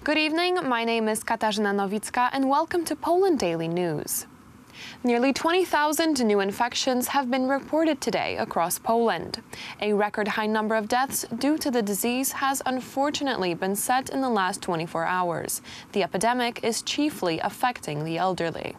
Good evening, my name is Katarzyna Nowicka and welcome to Poland Daily News. Nearly 20,000 new infections have been reported today across Poland. A record high number of deaths due to the disease has unfortunately been set in the last 24 hours. The epidemic is chiefly affecting the elderly.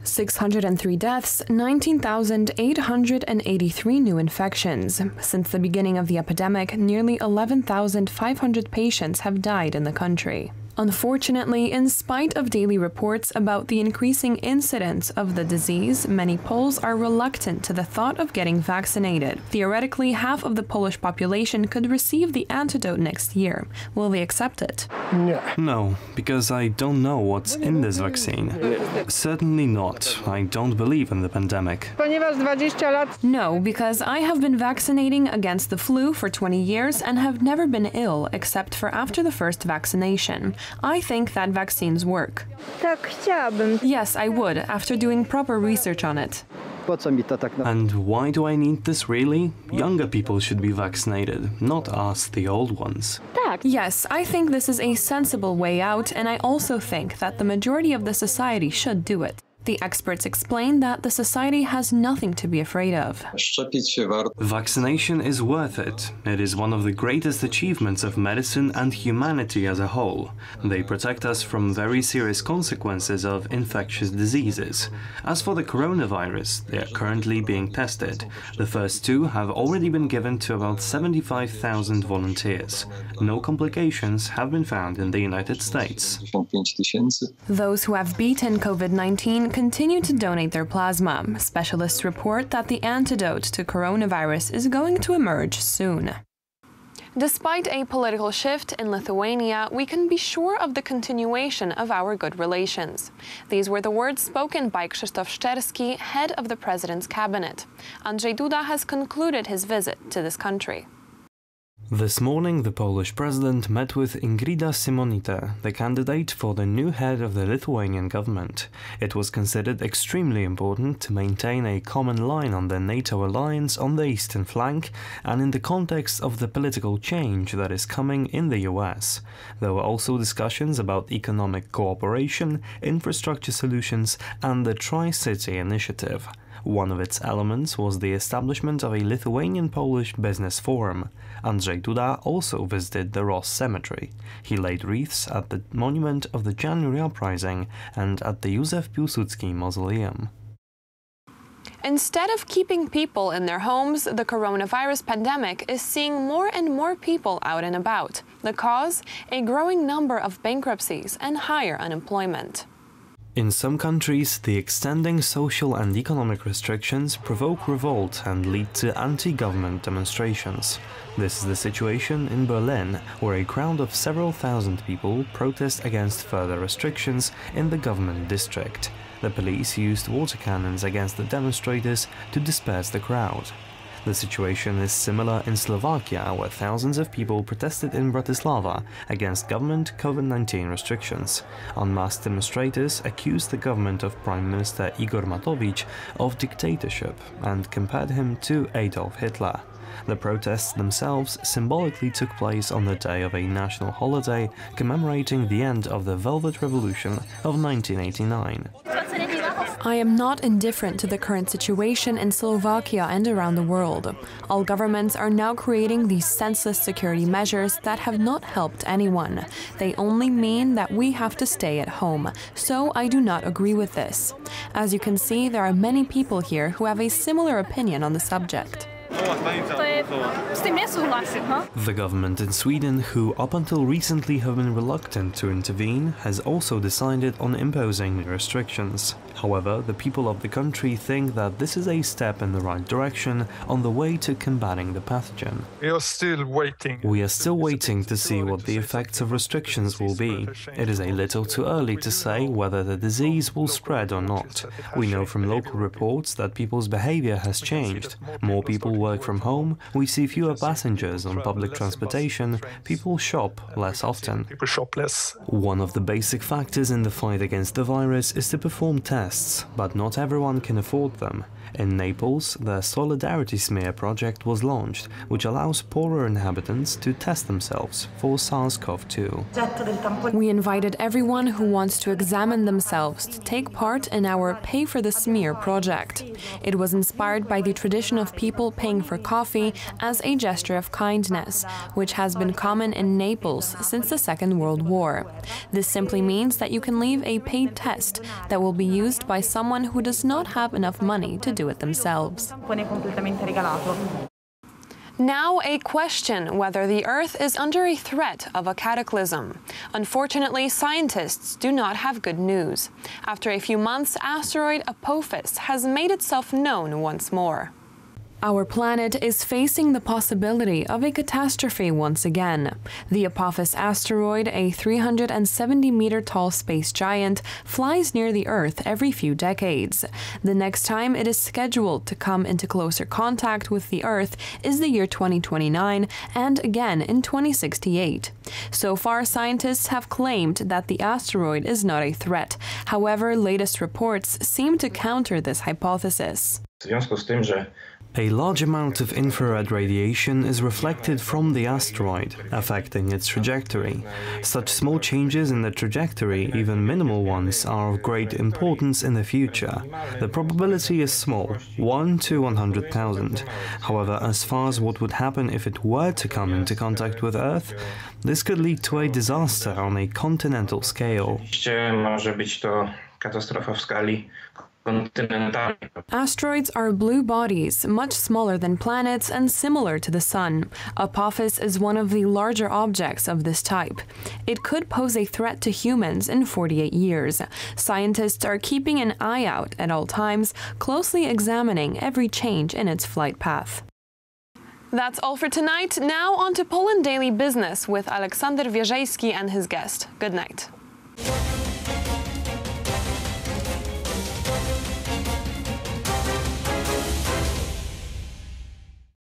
603 deaths, 19,883 new infections. Since the beginning of the epidemic, nearly 11,500 patients have died in the country. Unfortunately, in spite of daily reports about the increasing incidence of the disease, many Poles are reluctant to the thought of getting vaccinated. Theoretically, half of the Polish population could receive the antidote next year. Will they accept it? No, because I don't know what's in this vaccine. Certainly not. I don't believe in the pandemic. No, because I have been vaccinating against the flu for 20 years and have never been ill except for after the first vaccination. I think that vaccines work. Yes, I would, after doing proper research on it. And why do I need this really? Younger people should be vaccinated, not us, the old ones. Yes, I think this is a sensible way out, and I also think that the majority of the society should do it. The experts explain that the society has nothing to be afraid of. Vaccination is worth it. It is one of the greatest achievements of medicine and humanity as a whole. They protect us from very serious consequences of infectious diseases. As for the coronavirus, they are currently being tested. The first two have already been given to about 75,000 volunteers. No complications have been found in the United States. Those who have beaten COVID-19 continue to donate their plasma. Specialists report that the antidote to coronavirus is going to emerge soon. Despite a political shift in Lithuania, we can be sure of the continuation of our good relations. These were the words spoken by Krzysztof Szczerski, head of the president's cabinet. Andrzej Duda has concluded his visit to this country. This morning, the Polish president met with Ingrida Simonite, the candidate for the new head of the Lithuanian government. It was considered extremely important to maintain a common line on the NATO alliance on the eastern flank and in the context of the political change that is coming in the US. There were also discussions about economic cooperation, infrastructure solutions and the Tri-City initiative. One of its elements was the establishment of a Lithuanian-Polish business forum. Andrzej Duda also visited the Ross Cemetery. He laid wreaths at the monument of the January uprising and at the Józef Piłsudski Mausoleum. Instead of keeping people in their homes, the coronavirus pandemic is seeing more and more people out and about. The cause? A growing number of bankruptcies and higher unemployment. In some countries, the extending social and economic restrictions provoke revolt and lead to anti-government demonstrations. This is the situation in Berlin, where a crowd of several thousand people protest against further restrictions in the government district. The police used water cannons against the demonstrators to disperse the crowd. The situation is similar in Slovakia, where thousands of people protested in Bratislava against government COVID-19 restrictions. En-masse demonstrators accused the government of Prime Minister Igor Matovic of dictatorship and compared him to Adolf Hitler. The protests themselves symbolically took place on the day of a national holiday commemorating the end of the Velvet Revolution of 1989. I am not indifferent to the current situation in Slovakia and around the world. All governments are now creating these senseless security measures that have not helped anyone. They only mean that we have to stay at home, so I do not agree with this. As you can see, there are many people here who have a similar opinion on the subject. The government in Sweden, who up until recently have been reluctant to intervene, has also decided on imposing restrictions. However, the people of the country think that this is a step in the right direction on the way to combating the pathogen. We are still waiting to see what the effects of restrictions will be. It is a little too early to say whether the disease will spread or not. We know from local reports that people's behavior has changed. More people work from home, we see fewer passengers on public transportation, people shop less often. One of the basic factors in the fight against the virus is to perform tests tests, but not everyone can afford them. In Naples, the Solidarity Smear project was launched, which allows poorer inhabitants to test themselves for SARS-CoV-2. We invited everyone who wants to examine themselves to take part in our Pay for the Smear project. It was inspired by the tradition of people paying for coffee as a gesture of kindness, which has been common in Naples since the Second World War. This simply means that you can leave a paid test that will be used by someone who does not have enough money to do it themselves. Now a question whether the Earth is under a threat of a cataclysm. Unfortunately, scientists do not have good news. After a few months, asteroid Apophis has made itself known once more. Our planet is facing the possibility of a catastrophe once again. The Apophis asteroid, a 370-meter-tall space giant, flies near the Earth every few decades. The next time it is scheduled to come into closer contact with the Earth is the year 2029 and again in 2068. So far, scientists have claimed that the asteroid is not a threat. However, latest reports seem to counter this hypothesis. A large amount of infrared radiation is reflected from the asteroid, affecting its trajectory. Such small changes in the trajectory, even minimal ones, are of great importance in the future. The probability is small, 1 to 100,000. However, as far as what would happen if it were to come into contact with Earth, this could lead to a disaster on a continental scale. Asteroids are blue bodies, much smaller than planets and similar to the Sun. Apophis is one of the larger objects of this type. It could pose a threat to humans in 48 years. Scientists are keeping an eye out at all times, closely examining every change in its flight path. That's all for tonight. Now on to Poland Daily Business with Aleksander Wierzejski and his guest. Good night.